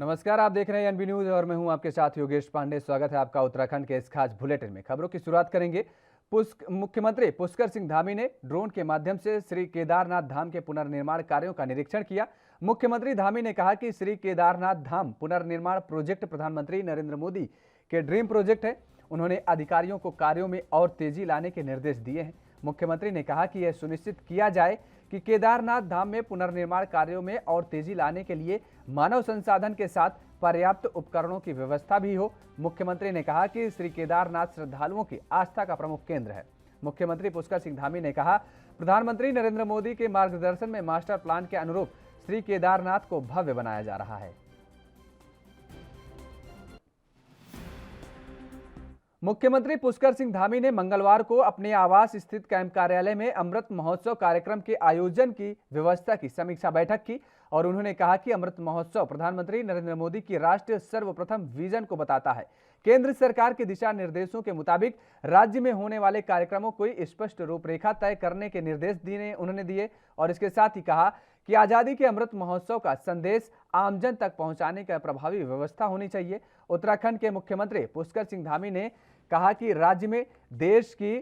नमस्कार, आप देख रहे हैं एनबी न्यूज और मैं हूं आपके साथ योगेश पांडे। स्वागत है आपका उत्तराखंड के इस खास बुलेटिन में। खबरों की शुरुआत करेंगे। मुख्यमंत्री पुष्कर सिंह धामी ने ड्रोन के माध्यम से श्री केदारनाथ धाम के पुनर्निर्माण कार्यों का निरीक्षण किया। मुख्यमंत्री धामी ने कहा कि श्री केदारनाथ धाम पुनर्निर्माण प्रोजेक्ट प्रधानमंत्री नरेंद्र मोदी के ड्रीम प्रोजेक्ट है। उन्होंने अधिकारियों को कार्यों में और तेजी लाने के निर्देश दिए हैं। मुख्यमंत्री ने कहा कि यह सुनिश्चित किया जाए कि केदारनाथ धाम में पुनर्निर्माण कार्यों में और तेजी लाने के लिए मानव संसाधन के साथ पर्याप्त उपकरणों की व्यवस्था भी हो। मुख्यमंत्री ने कहा कि श्री केदारनाथ श्रद्धालुओं की आस्था का प्रमुख केंद्र है। मुख्यमंत्री पुष्कर सिंह धामी ने कहा, प्रधानमंत्री नरेंद्र मोदी के मार्गदर्शन में मास्टर प्लान के अनुरूप श्री केदारनाथ को भव्य बनाया जा रहा है। मुख्यमंत्री पुष्कर सिंह धामी ने मंगलवार को अपने आवास स्थित कैंप कार्यालय में अमृत महोत्सव कार्यक्रम के आयोजन की व्यवस्था की समीक्षा बैठक की और उन्होंने कहा कि अमृत महोत्सव प्रधानमंत्री नरेंद्र मोदी की राष्ट्रीय सर्वप्रथम विजन को बताता है। केंद्र सरकार के दिशा निर्देशों के मुताबिक राज्य में होने वाले कार्यक्रमों को स्पष्ट रूपरेखा तय करने के निर्देश उन्होंने दिए और इसके साथ ही कहा कि आजादी के अमृत महोत्सव का संदेश आमजन तक पहुंचाने का प्रभावी व्यवस्था होनी चाहिए। उत्तराखंड के मुख्यमंत्री पुष्कर सिंह धामी ने कहा कि राज्य में देश की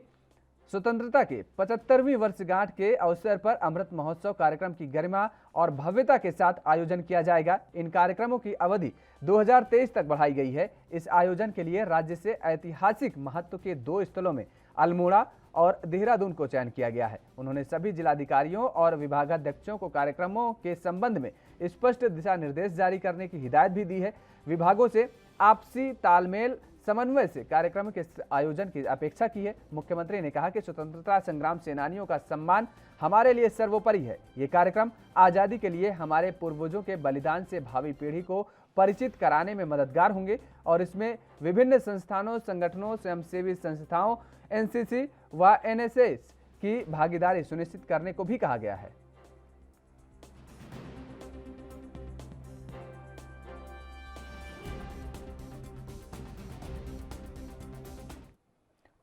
स्वतंत्रता के 75वीं वर्षगांठ के अवसर पर अमृत महोत्सव कार्यक्रम की गरिमा और भव्यता के साथ आयोजन किया जाएगा। इन कार्यक्रमों की अवधि 2023 तक बढ़ाई गई है। इस आयोजन के लिए राज्य से ऐतिहासिक महत्व के 2 स्थलों में अल्मोड़ा और देहरादून को चयन किया गया है। उन्होंने सभी जिलाधिकारियों और विभागाध्यक्षों को कार्यक्रमों के संबंध में स्पष्ट दिशा निर्देश जारी करने की हिदायत भी दी है। विभागों से आपसी तालमेल समन्वय से कार्यक्रम के आयोजन की अपेक्षा की है। मुख्यमंत्री ने कहा कि स्वतंत्रता संग्राम सेनानियों का सम्मान हमारे लिए सर्वोपरि है। ये कार्यक्रम आजादी के लिए हमारे पूर्वजों के बलिदान से भावी पीढ़ी को परिचित कराने में मददगार होंगे और इसमें विभिन्न संस्थानों, संगठनों, स्वयंसेवी संस्थाओं, एनसीसी व एनएसएस की भागीदारी सुनिश्चित करने को भी कहा गया है।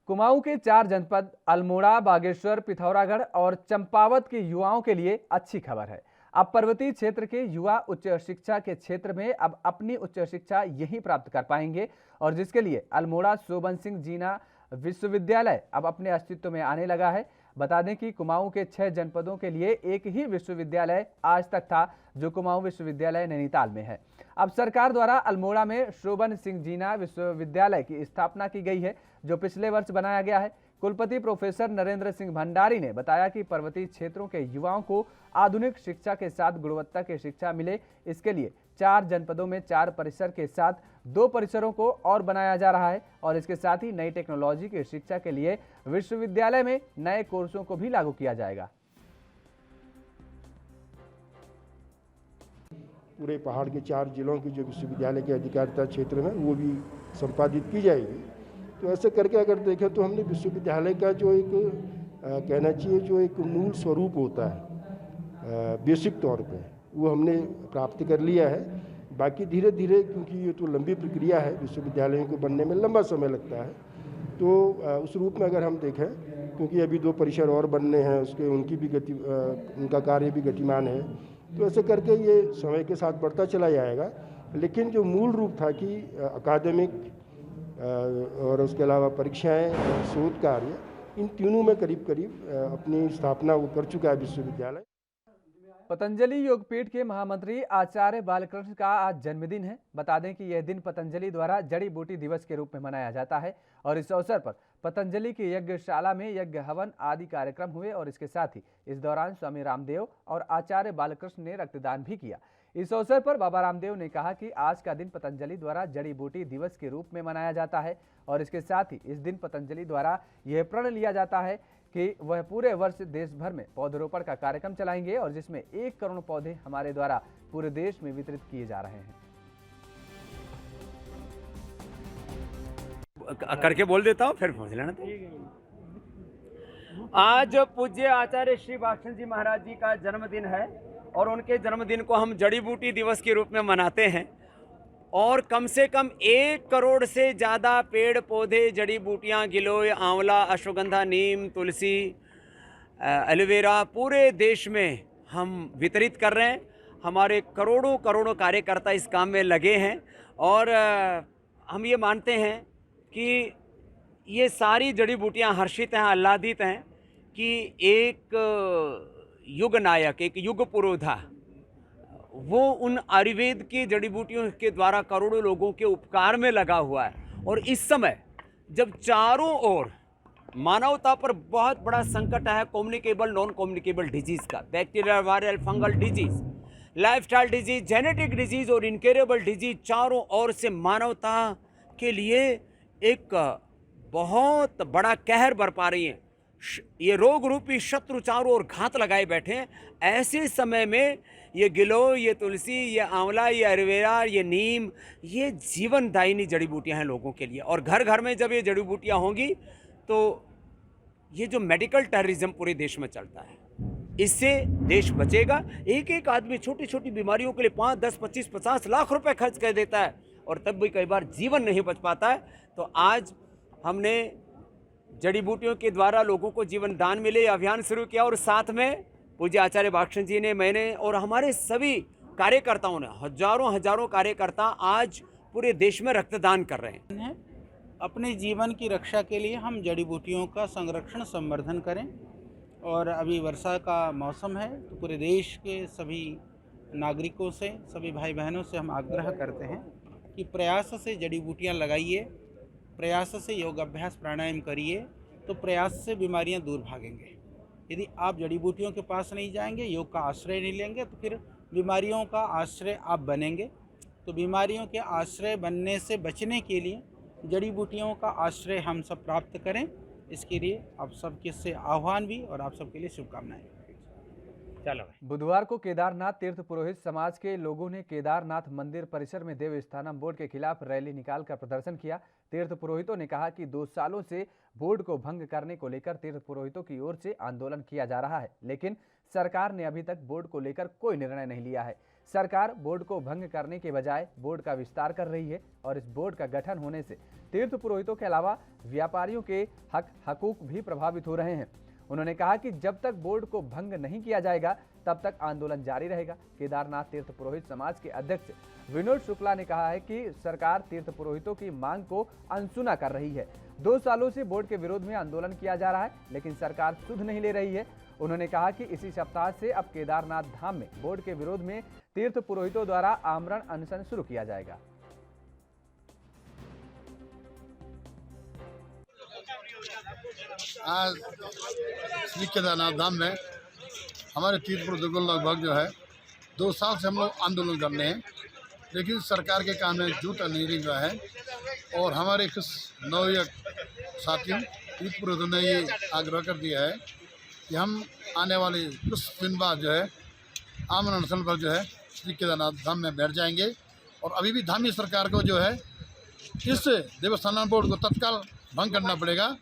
कुमाऊं के 4 जनपद अल्मोड़ा, बागेश्वर, पिथौरागढ़ और चंपावत के युवाओं के लिए अच्छी खबर है। अब पर्वतीय क्षेत्र के युवा उच्च शिक्षा के क्षेत्र में अब अपनी उच्च शिक्षा यहीं प्राप्त कर पाएंगे और जिसके लिए अल्मोड़ा शोभन सिंह जीना विश्वविद्यालय अब अपने अस्तित्व में आने लगा है। बता दें कि कुमाऊं के 6 जनपदों के लिए एक ही विश्वविद्यालय आज तक था, जो कुमाऊं विश्वविद्यालय नैनीताल में है। अब सरकार द्वारा अल्मोड़ा में शोभन सिंह जीना विश्वविद्यालय की स्थापना की गई है, जो पिछले वर्ष बनाया गया है। कुलपति प्रोफेसर नरेंद्र सिंह भंडारी ने बताया कि पर्वतीय क्षेत्रों के युवाओं को आधुनिक शिक्षा के साथ गुणवत्ता की शिक्षा मिले, इसके लिए 4 जनपदों में 4 परिसर के साथ 2 परिसरों को और बनाया जा रहा है और इसके साथ ही नई टेक्नोलॉजी की शिक्षा के लिए विश्वविद्यालय में नए कोर्सों को भी लागू किया जाएगा। पूरे पहाड़ के 4 जिलों की जो विश्वविद्यालय के अधिकारिता क्षेत्र में वो भी संपादित की जाएगी। तो ऐसे करके अगर देखें तो हमने विश्वविद्यालय का जो एक कहना चाहिए जो एक मूल स्वरूप होता है बेसिक तौर पे, वो हमने प्राप्त कर लिया है। बाकी धीरे धीरे, क्योंकि ये तो लंबी प्रक्रिया है, विश्वविद्यालयों को बनने में लंबा समय लगता है, तो उस रूप में अगर हम देखें, क्योंकि अभी 2 परिसर और बनने हैं, उसके उनका कार्य भी गतिमान है, तो ऐसे करके ये समय के साथ बढ़ता चला जाएगा। लेकिन जो मूल रूप था कि अकादमिक और उसके अलावा परीक्षाएं और शोध कार्य, इन तीनों में करीब करीब अपनी स्थापना वो कर चुका है विश्वविद्यालय। पतंजलि योगपीठ के महामंत्री आचार्य बालकृष्ण का आज जन्मदिन है। बता दें कि यह दिन पतंजलि द्वारा जड़ी बूटी दिवस के रूप में मनाया जाता है और इस अवसर पर पतंजलि की यज्ञशाला में यज्ञ हवन आदि कार्यक्रम हुए और इसके साथ ही इस दौरान स्वामी रामदेव और आचार्य बालकृष्ण ने रक्तदान भी किया। इस अवसर पर बाबा रामदेव ने कहा कि आज का दिन पतंजलि द्वारा जड़ी बूटी दिवस के रूप में मनाया जाता है और इसके साथ ही इस दिन पतंजलि द्वारा यह प्रण लिया जाता है कि वह पूरे वर्ष देश भर में पौधरोपण का कार्यक्रम चलाएंगे और जिसमें 1 करोड़ पौधे हमारे द्वारा पूरे देश में वितरित किए जा रहे हैं। करके बोल देता हूँ, फिर पहुँच लेना। आज पूज्य आचार्य श्री बालकृष्ण जी महाराज जी का जन्मदिन है और उनके जन्मदिन को हम जड़ी बूटी दिवस के रूप में मनाते हैं और कम से कम 1 करोड़ से ज़्यादा पेड़ पौधे, जड़ी बूटियाँ, गिलोय, आंवला, अश्वगंधा, नीम, तुलसी, एलोवेरा पूरे देश में हम वितरित कर रहे हैं। हमारे करोड़ों करोड़ों कार्यकर्ता इस काम में लगे हैं और हम ये मानते हैं कि ये सारी जड़ी बूटियाँ हर्षित हैं, आह्लादित हैं कि एक युग नायक, एक युग पुरोधा वो उन आयुर्वेद की जड़ी बूटियों के द्वारा करोड़ों लोगों के उपकार में लगा हुआ है। और इस समय जब चारों ओर मानवता पर बहुत बड़ा संकट है कम्युनिकेबल नॉन कम्युनिकेबल डिजीज़ का, bacterial, viral, fungal disease, lifestyle disease, genetic disease और इनक्योरेबल डिजीज़ चारों ओर से मानवता के लिए एक बहुत बड़ा कहर बरपा रही हैं। ये रोग रूपी शत्रु चारों ओर घात लगाए बैठे हैं। ऐसे समय में ये गिलोय, ये तुलसी, ये आंवला, ये एलोवेरा, ये नीम, ये जीवनदायिनी जड़ी बूटियां हैं लोगों के लिए। और घर घर में जब ये जड़ी बूटियां होंगी तो ये जो मेडिकल टेररिज्म पूरे देश में चलता है, इससे देश बचेगा। एक एक आदमी छोटी छोटी बीमारियों के लिए 5, 10, 25, 50 लाख रुपए खर्च कर देता है और तब भी कई बार जीवन नहीं बच पाता है। तो आज हमने जड़ी बूटियों के द्वारा लोगों को जीवन दान मिले अभियान शुरू किया और साथ में पूज्य आचार्य भाक्षण जी ने, मैंने और हमारे सभी कार्यकर्ताओं ने, हजारों कार्यकर्ता आज पूरे देश में रक्तदान कर रहे हैं। अपने जीवन की रक्षा के लिए हम जड़ी बूटियों का संरक्षण संवर्धन करें। और अभी वर्षा का मौसम है तो पूरे देश के सभी नागरिकों से, सभी भाई बहनों से हम आग्रह करते हैं कि प्रयास से जड़ी बूटियाँ लगाइए, प्रयास से योग अभ्यास प्राणायाम करिए, तो प्रयास से बीमारियां दूर भागेंगे। यदि आप जड़ी बूटियों के पास नहीं जाएंगे, योग का आश्रय नहीं लेंगे, तो फिर बीमारियों का आश्रय आप बनेंगे। तो बीमारियों के आश्रय बनने से बचने के लिए जड़ी बूटियों का आश्रय हम सब प्राप्त करें, इसके लिए आप सबके से आह्वान भी और आप सबके लिए शुभकामनाएं। चलो। बुधवार को केदारनाथ तीर्थ पुरोहित समाज के लोगों ने केदारनाथ मंदिर परिसर में देवस्थानम बोर्ड के खिलाफ रैली निकालकर प्रदर्शन किया। तीर्थ पुरोहितों ने कहा कि 2 सालों से बोर्ड को भंग करने को लेकर तीर्थ पुरोहितों की ओर से आंदोलन किया जा रहा है, लेकिन सरकार ने अभी तक बोर्ड को लेकर कोई निर्णय नहीं लिया है। सरकार बोर्ड को भंग करने के बजाय बोर्ड का विस्तार कर रही है और इस बोर्ड का गठन होने से तीर्थ पुरोहितों के अलावा व्यापारियों के हकूक भी प्रभावित हो रहे हैं। उन्होंने कहा कि जब तक बोर्ड को भंग नहीं किया जाएगा तब तक आंदोलन जारी रहेगा। केदारनाथ तीर्थ पुरोहित समाज के अध्यक्ष विनोद शुक्ला ने कहा है कि सरकार तीर्थ पुरोहितों की मांग को अनसुना कर रही है। 2 सालों से बोर्ड के विरोध में आंदोलन किया जा रहा है, लेकिन सरकार सुध नहीं ले रही है। उन्होंने कहा कि इसी सप्ताह से अब केदारनाथ धाम में बोर्ड के विरोध में तीर्थ पुरोहितों द्वारा आमरण अनशन शुरू किया जाएगा। आज श्री केदारनाथ धाम में हमारे तीर्थ पुरोहितों को लगभग जो है 2 साल से हम लोग आंदोलन कर रहे हैं, लेकिन सरकार के काम में जूता नहीं दिख रहा है। और हमारे कुछ नवयुवक साथियों तीर्थ पुरोहितों ने ये आग्रह कर दिया है कि हम आने वाले कुछ दिन बाद जो है आमरण अनशन पर जो है श्री केदारनाथ धाम में बैठ जाएंगे। और अभी भी धामी सरकार को जो है इस देवस्थानम बोर्ड को तत्काल भंग करना पड़ेगा।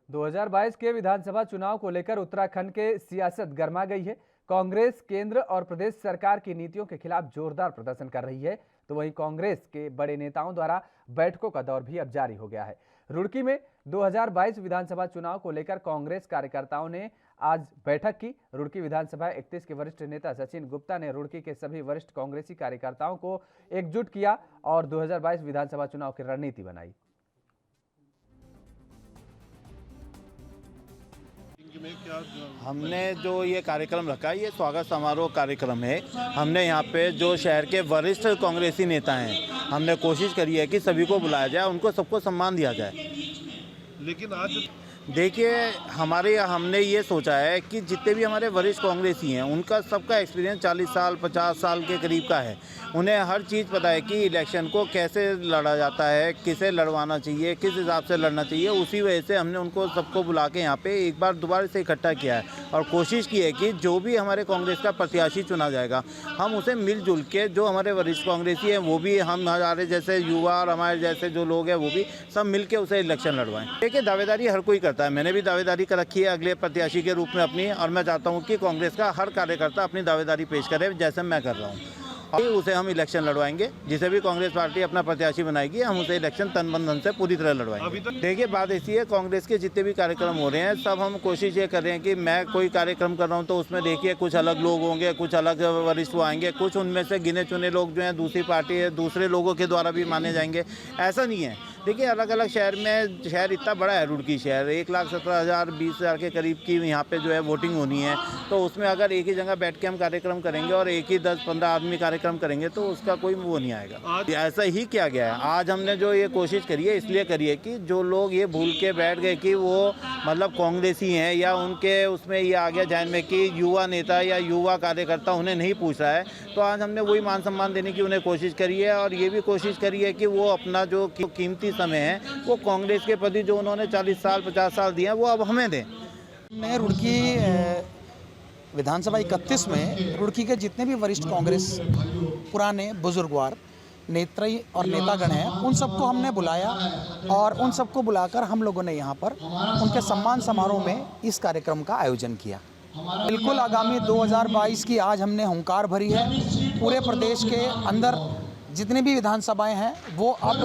2022 के विधानसभा चुनाव को लेकर उत्तराखंड के सियासत गर्मा गई है। कांग्रेस केंद्र और प्रदेश सरकार की नीतियों के खिलाफ जोरदार प्रदर्शन कर रही है, तो वहीं कांग्रेस के बड़े नेताओं द्वारा बैठकों का दौर भी अब जारी हो गया है। रुड़की में 2022 विधानसभा चुनाव को लेकर कांग्रेस कार्यकर्ताओं ने आज बैठक की। रुड़की विधानसभा 31 के वरिष्ठ नेता सचिन गुप्ता ने रुड़की के सभी वरिष्ठ कांग्रेसी कार्यकर्ताओं को एकजुट किया और 2022 विधानसभा चुनाव की रणनीति बनाई। हमने जो ये कार्यक्रम रखा है, ये स्वागत समारोह कार्यक्रम है। हमने यहाँ पे जो शहर के वरिष्ठ कांग्रेसी नेता हैं, हमने कोशिश करी है कि सभी को बुलाया जाए, उनको सबको सम्मान दिया जाए। लेकिन आज देखिए हमारे यहाँ हमने ये सोचा है कि जितने भी हमारे वरिष्ठ कांग्रेसी हैं, उनका सबका एक्सपीरियंस 40 साल 50 साल के करीब का है। उन्हें हर चीज़ पता है कि इलेक्शन को कैसे लड़ा जाता है, किसे लड़वाना चाहिए, किस हिसाब से लड़ना चाहिए। उसी वजह से हमने उनको सबको बुला के यहाँ पे एक बार दोबारा से इकट्ठा किया है और कोशिश की है कि जो भी हमारे कांग्रेस का प्रत्याशी चुना जाएगा, हम उसे मिलजुल के, जो हमारे वरिष्ठ कांग्रेसी हैं वो भी, हम हमारे जैसे युवा और हमारे जैसे जो लोग हैं वो भी, सब मिल के उसे इलेक्शन लड़वाएँ। देखिए दावेदारी हर कोई करता है, मैंने भी दावेदारी कर रखी है अगले प्रत्याशी के रूप में अपनी, और मैं चाहता हूँ कि कांग्रेस का हर कार्यकर्ता अपनी दावेदारी पेश करे जैसे मैं कर रहा हूँ। और उसे हम इलेक्शन लड़वाएंगे। जिसे भी कांग्रेस पार्टी अपना प्रत्याशी बनाएगी हम उसे इलेक्शन तन मन धन से पूरी तरह लड़वाएंगे। देखिए बात ऐसी है, कांग्रेस के जितने भी कार्यक्रम हो रहे हैं सब हम कोशिश ये कर रहे हैं कि मैं कोई कार्यक्रम कर रहा हूँ तो उसमें देखिए कुछ अलग लोग होंगे, कुछ अलग वरिष्ठ आएंगे, कुछ उनमें से गिने चुने लोग जो हैं दूसरी पार्टी है दूसरे लोगों के द्वारा भी माने जाएंगे। ऐसा नहीं है। देखिए अलग अलग शहर में, शहर इतना बड़ा है रुड़की शहर, 1,17,000 20,000 के करीब की यहाँ पे जो है वोटिंग होनी है। तो उसमें अगर एक ही जगह बैठ के हम कार्यक्रम करेंगे और एक ही 10-15 आदमी कार्यक्रम करेंगे तो उसका कोई वो नहीं आएगा। ऐसा ही किया गया है। आज हमने जो ये कोशिश करी है इसलिए करी है कि जो लोग ये भूल के बैठ गए कि वो मतलब कांग्रेसी हैं या उनके उसमें ये आ गया ध्यान में कि युवा नेता या युवा कार्यकर्ता उन्हें नहीं पूछ रहा है, तो आज हमने वही मान सम्मान देने की उन्हें कोशिश करी है। और ये भी कोशिश करी है कि वो अपना जो कीमती समय है वो कांग्रेस के प्रति जो उन्होंने 40 साल 50 साल दिए हैं वो अब हमें दें। मैं रुड़की विधानसभा 31 में रुड़की के जितने भी वरिष्ठ कांग्रेस पुराने बुजुर्गवार नेता और नेतागण हैं उन सबको हमने बुलाया और उन सबको बुलाकर हम लोगों ने यहाँ पर उनके सम्मान समारोह में इस कार्यक्रम का आयोजन किया। बिल्कुल आगामी 2022 की आज हमने हुंकार भरी है। पूरे प्रदेश के अंदर जितनी भी विधानसभाएं हैं वो अब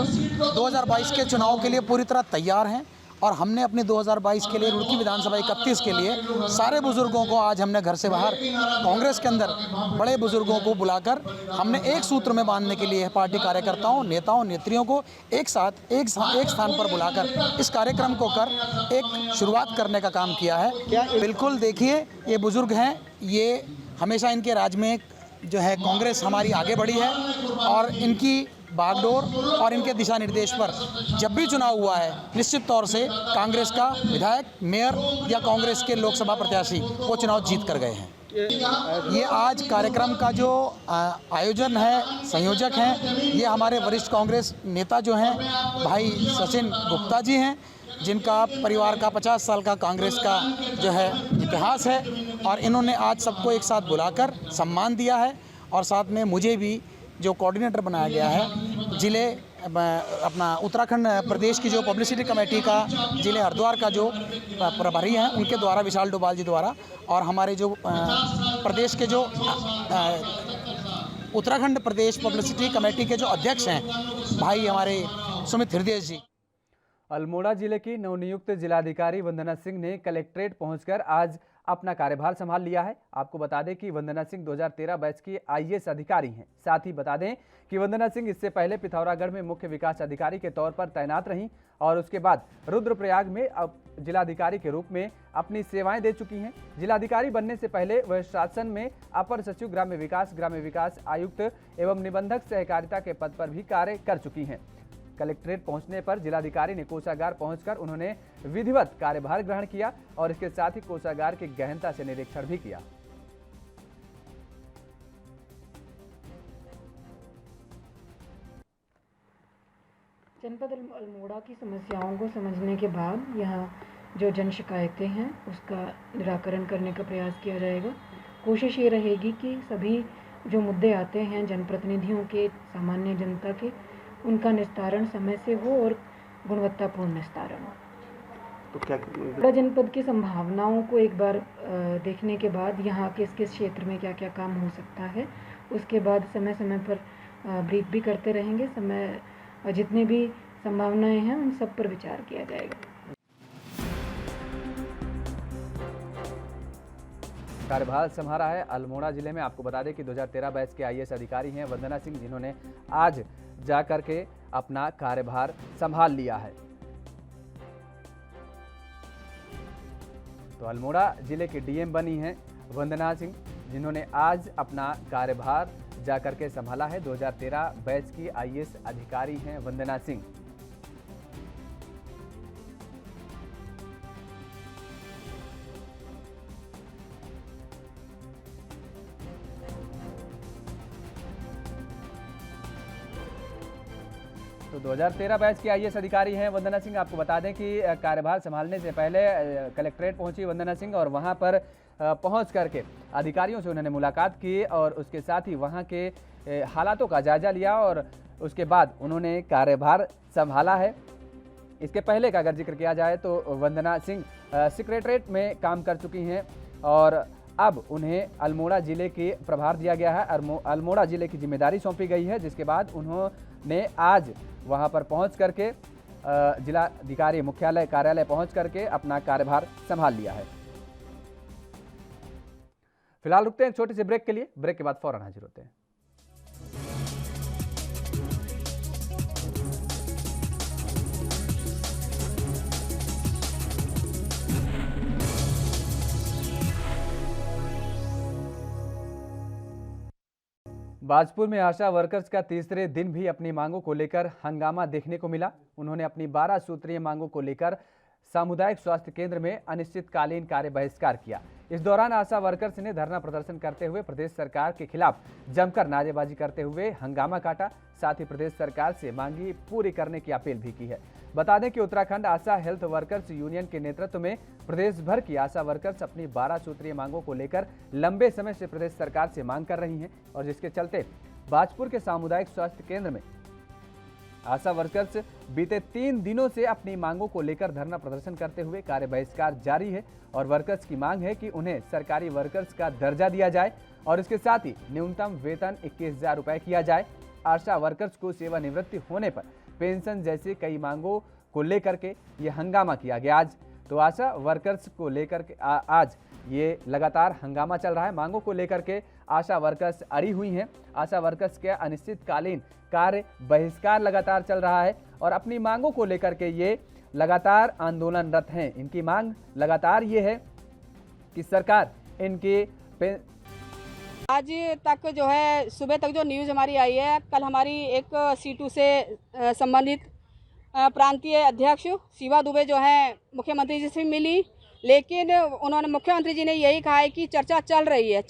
2022 के चुनाव के लिए पूरी तरह तैयार हैं और हमने अपने 2022 के लिए रुड़की विधानसभा 31 के लिए सारे बुजुर्गों को आज हमने घर से बाहर कांग्रेस के अंदर बड़े बुजुर्गों को बुलाकर हमने एक सूत्र में बांधने के लिए पार्टी कार्यकर्ताओं नेताओं नेत्रियों को एक साथ एक स्थान पर बुलाकर इस कार्यक्रम को कर एक शुरुआत करने का काम किया है। बिल्कुल देखिए ये बुजुर्ग हैं, ये हमेशा इनके राज में जो है कांग्रेस हमारी आगे बढ़ी है और इनकी बागडोर और इनके दिशा निर्देश पर जब भी चुनाव हुआ है निश्चित तौर से कांग्रेस का विधायक, मेयर या कांग्रेस के लोकसभा प्रत्याशी वो चुनाव जीत कर गए हैं। ये आज कार्यक्रम का जो आयोजन है, संयोजक हैं, ये हमारे वरिष्ठ कांग्रेस नेता जो हैं भाई सचिन गुप्ता जी हैं, जिनका परिवार का 50 साल का कांग्रेस का जो है इतिहास है और इन्होंने आज सबको एक साथ बुलाकर सम्मान दिया है और साथ में मुझे भी जो कोऑर्डिनेटर बनाया गया है जिले अपना उत्तराखंड प्रदेश की जो पब्लिसिटी कमेटी का जिले हरिद्वार का जो प्रभारी हैं उनके द्वारा, विशाल डोभाल जी द्वारा, और हमारे जो प्रदेश के जो उत्तराखंड प्रदेश पब्लिसिटी कमेटी के जो अध्यक्ष हैं भाई हमारे सुमित हृदय जी। अल्मोड़ा जिले की नवनियुक्त जिलाधिकारी वंदना सिंह ने कलेक्ट्रेट पहुंचकर आज अपना कार्यभार संभाल लिया है। आपको बता दें कि वंदना सिंह 2013 बैच की आईएएस अधिकारी हैं। साथ ही बता दें कि वंदना सिंह इससे पहले पिथौरागढ़ में मुख्य विकास अधिकारी के तौर पर तैनात रहीं और उसके बाद रुद्रप्रयाग में अब जिलाधिकारी के रूप में अपनी सेवाएं दे चुकी हैं। जिलाधिकारी बनने से पहले वह शासन में अपर सचिव ग्राम्य विकास आयुक्त एवं निबंधक सहकारिता के पद पर भी कार्य कर चुकी हैं। कलेक्ट्रेट पहुंचने पर जिलाधिकारी ने कोषागार पहुंचकर उन्होंने विधिवत कार्यभार ग्रहण किया और इसके साथ ही कोषागार की गहनता से निरीक्षण भी किया। जनपद अल्मोड़ा की समस्याओं को समझने के बाद यहाँ जो जन शिकायतें हैं उसका निराकरण करने का प्रयास किया जाएगा। कोशिश ये रहेगी कि सभी जो मुद्दे आते हैं जनप्रतिनिधियों के, सामान्य जनता के, उनका निस्तारण समय से हो और गुणवत्तापूर्ण निस्तारण हो। तो क्या जनपद की संभावनाओं को एक बार देखने के बाद यहाँ किस किस क्षेत्र में क्या क्या काम हो सकता है उसके बाद समय समय पर ब्रीफ भी करते रहेंगे। समय जितने भी संभावनाएं हैं उन सब पर विचार किया जाएगा। कार्यभार संभाला है अल्मोड़ा जिले में। आपको बता दें कि 2013 बैच के आईएएस अधिकारी हैं वंदना सिंह, जिन्होंने आज जाकर के अपना कार्यभार संभाल लिया है। तो अल्मोड़ा जिले के डीएम बनी हैं वंदना सिंह, जिन्होंने आज अपना कार्यभार जाकर के संभाला है। 2013 बैच की आईएएस अधिकारी हैं वंदना सिंह। तो 2013 बैच की आईएएस अधिकारी हैं वंदना सिंह। आपको बता दें कि कार्यभार संभालने से पहले कलेक्ट्रेट पहुंची वंदना सिंह और वहां पर पहुंच करके अधिकारियों से उन्होंने मुलाकात की और उसके साथ ही वहां के हालातों का जायजा लिया और उसके बाद उन्होंने कार्यभार संभाला है। इसके पहले का अगर जिक्र किया जाए तो वंदना सिंह सेक्रेटरीट में काम कर चुकी हैं और अब उन्हें अल्मोड़ा जिले के प्रभार दिया गया है, अल्मोड़ा जिले की जिम्मेदारी सौंपी गई है, जिसके बाद उन्होंने आज वहां पर पहुंच करके जिलाधिकारी मुख्यालय कार्यालय पहुंच करके अपना कार्यभार संभाल लिया है। फिलहाल रुकते हैं छोटे से ब्रेक के लिए, ब्रेक के बाद फौरन हाजिर होते हैं। बाजपुर में आशा वर्कर्स का तीसरे दिन भी अपनी मांगों को लेकर हंगामा देखने को मिला। उन्होंने अपनी 12 सूत्रीय मांगों को लेकर सामुदायिक स्वास्थ्य केंद्र में अनिश्चितकालीन कार्य बहिष्कार किया। इस दौरान आशा वर्कर्स ने धरना प्रदर्शन करते हुए प्रदेश सरकार के खिलाफ जमकर नारेबाजी करते हुए हंगामा काटा। साथ ही प्रदेश सरकार से मांगी पूरी करने की अपील भी की है। बता दें कि उत्तराखंड आशा हेल्थ वर्कर्स यूनियन के नेतृत्व में प्रदेश भर की आशा वर्कर्स अपनी 12 सूत्रीय मांगों को लेकर लंबे समय से प्रदेश सरकार से मांग कर रही हैं और जिसके चलते बाजपुर के सामुदायिक स्वास्थ्य केंद्र में आशा वर्कर्स बीते 3 दिनों से अपनी मांगों को लेकर धरना प्रदर्शन करते हुए कार्य बहिष्कार जारी है और वर्कर्स की मांग है कि उन्हें सरकारी वर्कर्स का दर्जा दिया जाए और इसके साथ ही न्यूनतम वेतन 21,000 रुपए किया जाए। आशा वर्कर्स को सेवानिवृत्ति होने पर पेंशन जैसी कई मांगों को लेकर के ये हंगामा किया गया। आज तो आशा वर्कर्स को लेकर के आज ये लगातार हंगामा चल रहा है। मांगों को लेकर के आशा वर्कर्स अड़ी हुई हैं। आशा वर्कर्स के अनिश्चितकालीन कार्य बहिष्कार लगातार चल रहा है और अपनी मांगों को लेकर के ये लगातार आंदोलनरत हैं। इनकी मांग लगातार ये है कि सरकार इनके आज तक जो है सुबह तक जो न्यूज़ हमारी आई है, कल हमारी एक C2 से संबंधित प्रांतीय अध्यक्ष शिवा दुबे जो है मुख्यमंत्री जी से मिली, लेकिन उन्होंने मुख्यमंत्री जी ने यही कहा है कि चर्चा चल रही है।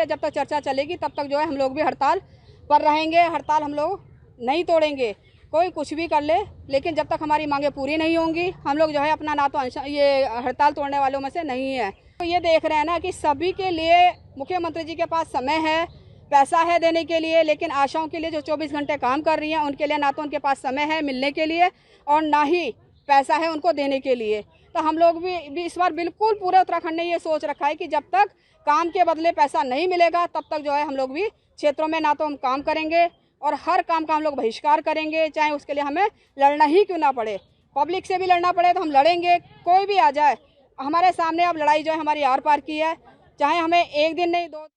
जब तक चर्चा चलेगी तब तक जो है हम लोग भी हड़ताल पर रहेंगे। हड़ताल हम लोग नहीं तोड़ेंगे, कोई कुछ भी कर ले, लेकिन जब तक हमारी मांगे पूरी नहीं होंगी हम लोग जो है अपना ना तो ये हड़ताल तोड़ने वालों में से नहीं है। तो ये देख रहे हैं ना कि सभी के लिए मुख्यमंत्री जी के पास समय है, पैसा है देने के लिए, लेकिन आशाओं के लिए जो 24 घंटे काम कर रही हैं उनके लिए ना तो उनके पास समय है मिलने के लिए और ना ही पैसा है उनको देने के लिए। तो हम लोग भी इस बार बिल्कुल पूरे उत्तराखंड ने ये सोच रखा है कि जब तक काम के बदले पैसा नहीं मिलेगा तब तक जो है हम लोग भी क्षेत्रों में ना तो हम काम करेंगे और हर काम का हम लोग बहिष्कार करेंगे, चाहे उसके लिए हमें लड़ना ही क्यों ना पड़े। पब्लिक से भी लड़ना पड़े तो हम लड़ेंगे, कोई भी आ जाए हमारे सामने। अब लड़ाई जो है हमारी आर पार की है, चाहे हमें एक दिन नहीं 2।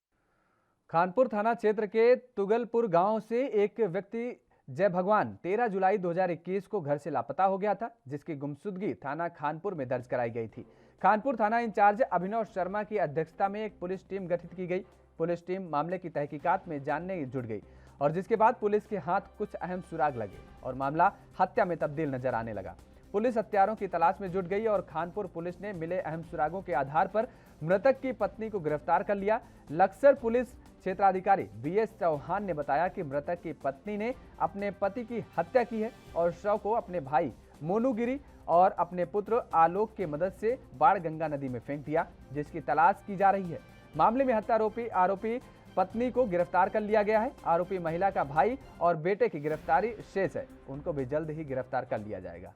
खानपुर थाना क्षेत्र के तुगलपुर गांव से एक व्यक्ति जय भगवान 13 जुलाई 2021 को घर से लापता हो गया था, जिसकी गुमशुदगी थाना खानपुर में दर्ज कराई गई थी। खानपुर थाना इंचार्ज अभिनव शर्मा की अध्यक्षता में एक पुलिस टीम गठित की गई। पुलिस टीम मामले की तहकीकात में जानने जुट गई और जिसके बाद पुलिस के हाथ कुछ अहम सुराग लगे और मामला हत्या में तब्दील नजर आने लगा। पुलिस हत्यारों की तलाश में जुट गई और खानपुर पुलिस ने मिले अहम सुरागों के आधार पर मृतक की पत्नी को गिरफ्तार कर लिया। लक्सर पुलिस क्षेत्राधिकारी BS चौहान ने बताया कि मृतक की पत्नी ने अपने पति की हत्या की है और शव को अपने भाई मोनूगिरी और अपने पुत्र आलोक की मदद से बाढ़ गंगा नदी में फेंक दिया, जिसकी तलाश की जा रही है। मामले में हत्या आरोपी पत्नी को गिरफ्तार कर लिया गया है। आरोपी महिला का भाई और बेटे की गिरफ्तारी शेष है, उनको भी जल्द ही गिरफ्तार कर लिया जाएगा।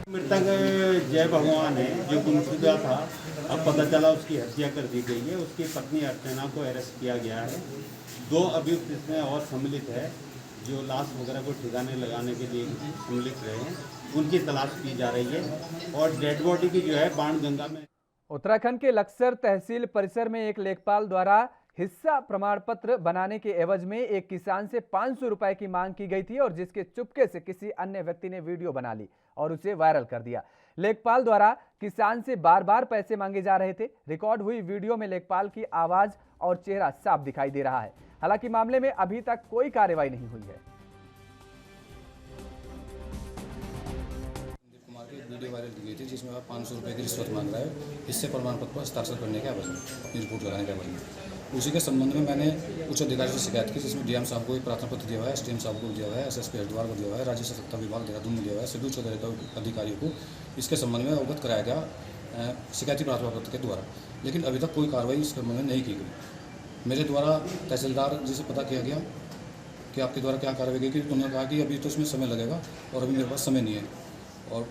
मृतक जय भगवान है जो गुमशुदा था, अब पता चला उसकी हत्या कर दी गई है। उसकी पत्नी अर्चना को अरेस्ट किया गया है। 2 अभियुक्त इसमें और सम्मिलित है जो लाश वगैरह को ठिकाने लगाने के लिए सम्मिलित रहे हैं, उनकी तलाश की जा रही है और डेड बॉडी की जो है बाण गंगा में। उत्तराखंड के लक्सर तहसील परिसर में एक लेखपाल द्वारा हिस्सा प्रमाण पत्र बनाने के एवज में एक किसान से 500 रुपए की मांग की गई थी और जिसके चुपके से किसी अन्य व्यक्ति ने वीडियो बना ली और उसे वायरल कर दिया। लेखपाल द्वारा किसान से बार बार पैसे मांगे जा रहे थे। रिकॉर्ड हुई वीडियो में लेखपाल की आवाज और चेहरा साफ दिखाई दे रहा है। हालांकि मामले में अभी तक कोई कार्रवाई नहीं हुई है। वीडियो वायरल की गई थी जिसमें आप 500 रुपये की रिश्वत मांग रहा है इससे प्रमाण पत्र पर हस्ताक्षर करने के एवज में, अपनी रिपोर्ट लगाने के एवज में। उसी के संबंध में मैंने उच्च अधिकारी से शिकायत की, जिसमें DM साहब को एक प्रार्थना पत्र दिया हुआ है, SDM साहब को दिया हुआ है, SSP हरिद्वार को दिया हुआ है, राज्य सत्ता विभाग देहरादून में दिया हुआ है, सभी उच्च अधिकारियों को इसके संबंध में अवगत कराया गया शिकायती प्रार्थना पत्र के द्वारा, लेकिन अभी तक कोई कार्रवाई इस संबंध में नहीं की गई। मेरे द्वारा तहसीलदार जी से पता किया गया कि आपके द्वारा क्या कार्रवाई की, उन्होंने कहा कि अभी तो इसमें समय लगेगा और अभी मेरे पास समय नहीं है। और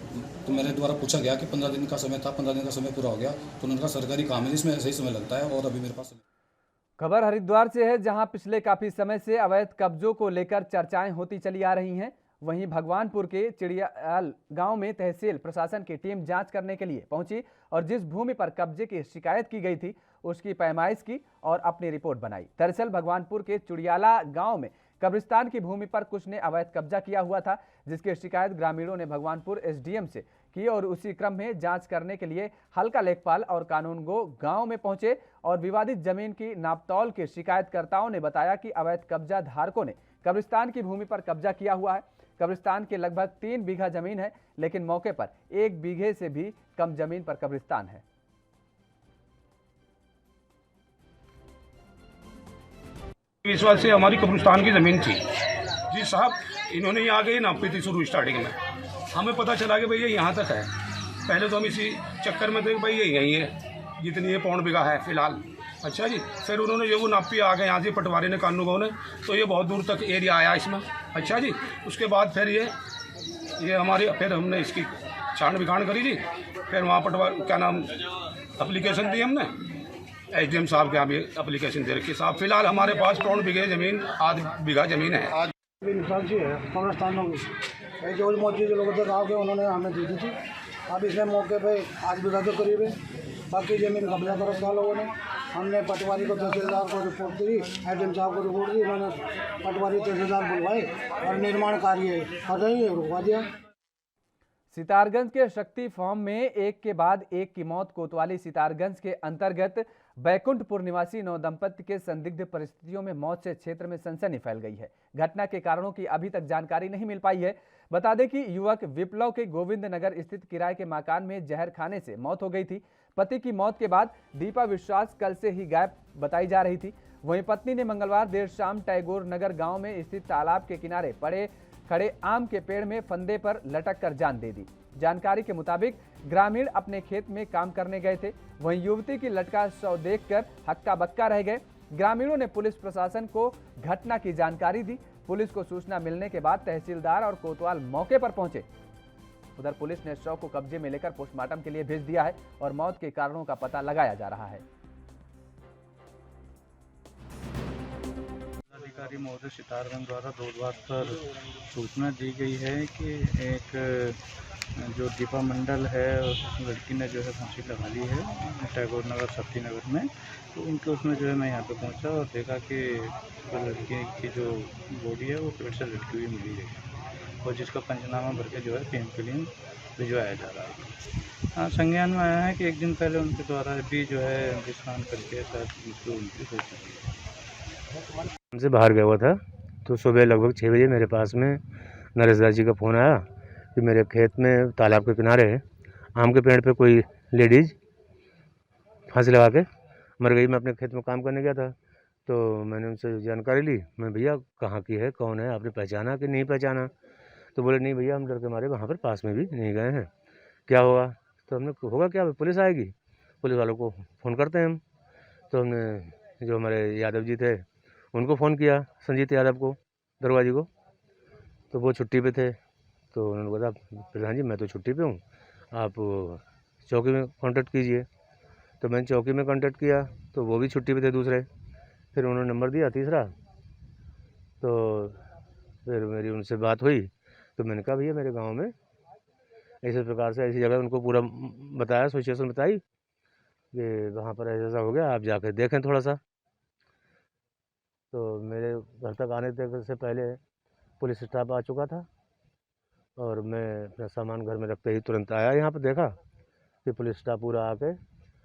तो मेरे द्वारा पूछा गया कि 15 दिन का समय था, 15 दिन का समय पूरा हो गया, तो उन्होंने कहा सरकारी काम है, इसमें सही समय लगता है और अभी मेरे पास। खबर हरिद्वार से है, जहां पिछले काफी समय से अवैध कब्जों को लेकर चर्चाएं होती चली आ रही हैं। वहीं भगवानपुर के चिड़ियाल गांव में तहसील प्रशासन की टीम जांच करने के लिए पहुंची और जिस भूमि पर कब्जे की शिकायत की गई थी उसकी पैमाइश की और अपनी रिपोर्ट बनाई। दरअसल भगवानपुर के चिड़ियाला गांव में कब्रिस्तान की भूमि पर कुछ ने अवैध कब्जा किया हुआ था, जिसकी शिकायत ग्रामीणों ने भगवानपुर एसडीएम से की और उसी क्रम में जांच करने के लिए हल्का लेखपाल और कानूनगो गांव में पहुंचे और विवादित जमीन की नापतौल के शिकायतकर्ताओं ने बताया कि अवैध कब्जा धारकों ने कब्रिस्तान की भूमि पर कब्जा किया हुआ है। कब्रिस्तान के लगभग 3 बीघा जमीन है, लेकिन मौके पर 1 बीघे से भी कम जमीन पर कब्रिस्तान है। विश्वास से हमारी कब्रिस्तान की ज़मीन थी जी साहब, इन्होंने यहाँ आके नापी थी शुरू स्टार्टिंग में। हमें पता चला कि भैया यहाँ तक है। पहले तो हम इसी चक्कर में थे भाई ये यही है जितनी ये 1.5 बीघा है फिलहाल। अच्छा जी, फिर उन्होंने ये वो नापी आ गए यहाँ से पटवारी ने कानूनगो ने, तो ये बहुत दूर तक एरिया आया इसमें। अच्छा जी, उसके बाद फिर ये हमारी फिर हमने इसकी छान बिखान करी जी। फिर वहाँ पटवारी क्या नाम अप्लीकेशन दी हमने एसडीएम साहब के यहाँ भी एप्लीकेशन दे रखी साहब। फिलहाल हमारे पास 1.5 बीघे ज़मीन, 1/2 बीघा ज़मीन है। कब्रस्तानों की जो मौजूद लोगों से कहा कि उन्होंने हमें दी थी। अब इसमें मौके पे 8 बीघा के करीब है, बाकी ज़मीन कब्जा कर रखा लोगों ने। हमने पटवारी को, तहसीलदार को रिपोर्ट दी, एसडीएम साहब को रिपोर्ट दी। उन्होंने पटवारी तहसीलदार बुलवाए और निर्माण कार्य कर रही है रुकवा दिया। सितारगंज के शक्ति फार्म में एक के बाद एक की मौत। कोतवाली सितारगंज के अंतर्गत बैकुंठपुर निवासी नवदंपति के संदिग्ध परिस्थितियों में मौत से क्षेत्र में सनसनी फैल गई है। घटना के कारणों की अभी तक जानकारी नहीं मिल पाई है। बता दें कि युवक विप्लव के गोविंद नगर स्थित किराए के मकान में जहर खाने से मौत हो गई थी। पति की मौत के बाद दीपा विश्वास कल से ही गायब बताई जा रही थी। वहीं पत्नी ने मंगलवार देर शाम टैगोर नगर गांव में स्थित तालाब के किनारे खड़े आम के पेड़ में फंदे पर लटक कर जान दे दी। जानकारी के मुताबिक ग्रामीण अपने खेत में काम करने गए थे, वहीं युवती की लटका शव देखकर हक्का बक्का रह गए। ग्रामीणों ने पुलिस प्रशासन को घटना की जानकारी दी। पुलिस को सूचना मिलने के बाद तहसीलदार और कोतवाल मौके पर पहुंचे। उधर पुलिस ने शव को कब्जे में लेकर पोस्टमार्टम के लिए भेज दिया है और मौत के कारणों का पता लगाया जा रहा है। अधिकारी महोदय सितारगंज द्वारा दौलत पर सूचना दी गई है कि एक जो दीपा मंडल है उस लड़की ने जो है फांसी लगा ली है टैगोर नगर शक्ति नगर में। तो उनके उसमें जो है मैं यहाँ पे पहुँचा और देखा कि लड़की की जो बॉडी है वो पेट से लटकी हुई मिली है और जिसका पंचनामा भर के जो है पीएम के लिए भिजवाया जा रहा है। हाँ, संज्ञान में आया है कि एक दिन पहले उनके द्वारा भी जो है स्नान करके शायद मृत्यु उनकी हो चुकी है। हमसे बाहर गया हुआ था तो सुबह लगभग 6 बजे मेरे पास में नरेश दास जी का फ़ोन आया कि मेरे खेत में तालाब के किनारे आम के पेड़ पे कोई लेडीज़ फांसी लगा के मर गई। मैं अपने खेत में काम करने गया था तो मैंने उनसे जानकारी ली। मैं भैया कहाँ की है, कौन है, आपने पहचाना कि नहीं पहचाना? तो बोले नहीं भैया हम डर के मारे वहाँ पर पास में भी नहीं गए हैं। क्या होगा? तो हमने होगा क्या, पुलिस आएगी, पुलिस वालों को फ़ोन करते हैं हम। तो हमने जो हमारे यादव जी थे उनको फ़ोन किया, संजीत यादव को, दरोगा जी को, तो वो छुट्टी पे थे। तो उन्होंने बताया प्रधान जी मैं तो छुट्टी पे हूँ, आप चौकी में कांटेक्ट कीजिए। तो मैंने चौकी में कांटेक्ट किया तो वो भी छुट्टी पे थे दूसरे। फिर उन्होंने नंबर दिया तीसरा, तो फिर मेरी उनसे बात हुई तो मैंने कहा भैया मेरे गांव में ऐसे प्रकार से ऐसी जगह, उनको पूरा बताया, सिचुएशन बताई कि वहाँ पर ऐसा हो गया, आप जाकर देखें थोड़ा सा। तो मेरे घर तक आने तक से पहले पुलिस स्टाफ आ चुका था और मैं अपना सामान घर में रखते ही तुरंत आया यहाँ पर। देखा कि पुलिस स्टाफ पूरा आके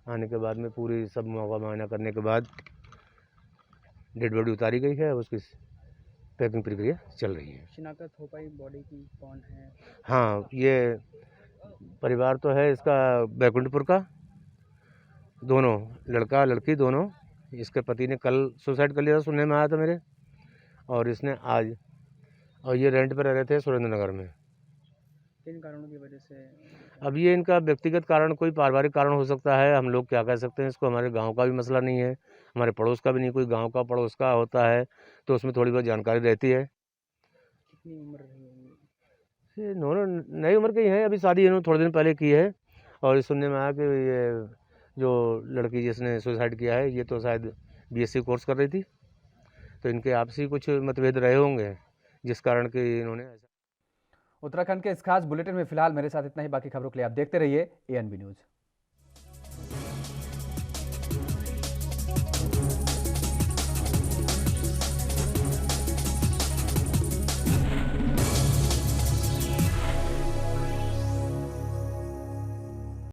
आने के बाद में पूरी सब मौका मुआयना करने के बाद डेड बॉडी उतारी गई है, उसकी पैकिंग प्रक्रिया चल रही है। शिनाख्त हो पाई बॉडी की कौन है? हाँ, ये परिवार तो है इसका बैकुंठपुर का, दोनों लड़का लड़की दोनों। इसके पति ने कल सुसाइड कर लिया था, सुनने में आया था मेरे, और इसने आज, और ये रेंट पर रह रहे थे सुरेंद्र नगर में। किन कारणों की वजह से? अब ये इनका व्यक्तिगत कारण, कोई पारिवारिक कारण हो सकता है, हम लोग क्या कह सकते हैं इसको। हमारे गांव का भी मसला नहीं है, हमारे पड़ोस का भी नहीं, कोई गांव का पड़ोस का होता है तो उसमें थोड़ी बहुत जानकारी रहती है। कितनी उम्र रही होगी? ये दोनों नई उम्र के ही हैं, अभी शादी इन्होंने थोड़े दिन पहले की है। और ये सुनने में आया कि ये जो लड़की जिसने सुसाइड किया है ये तो शायद बीएससी कोर्स कर रही थी, तो इनके आपसी कुछ मतभेद रहे होंगे जिस कारण कि इन्होंने ऐसा। उत्तराखंड के इस खास बुलेटिन में फिलहाल मेरे साथ इतना ही। बाकी खबरों के लिए आप देखते रहिए ANB न्यूज़।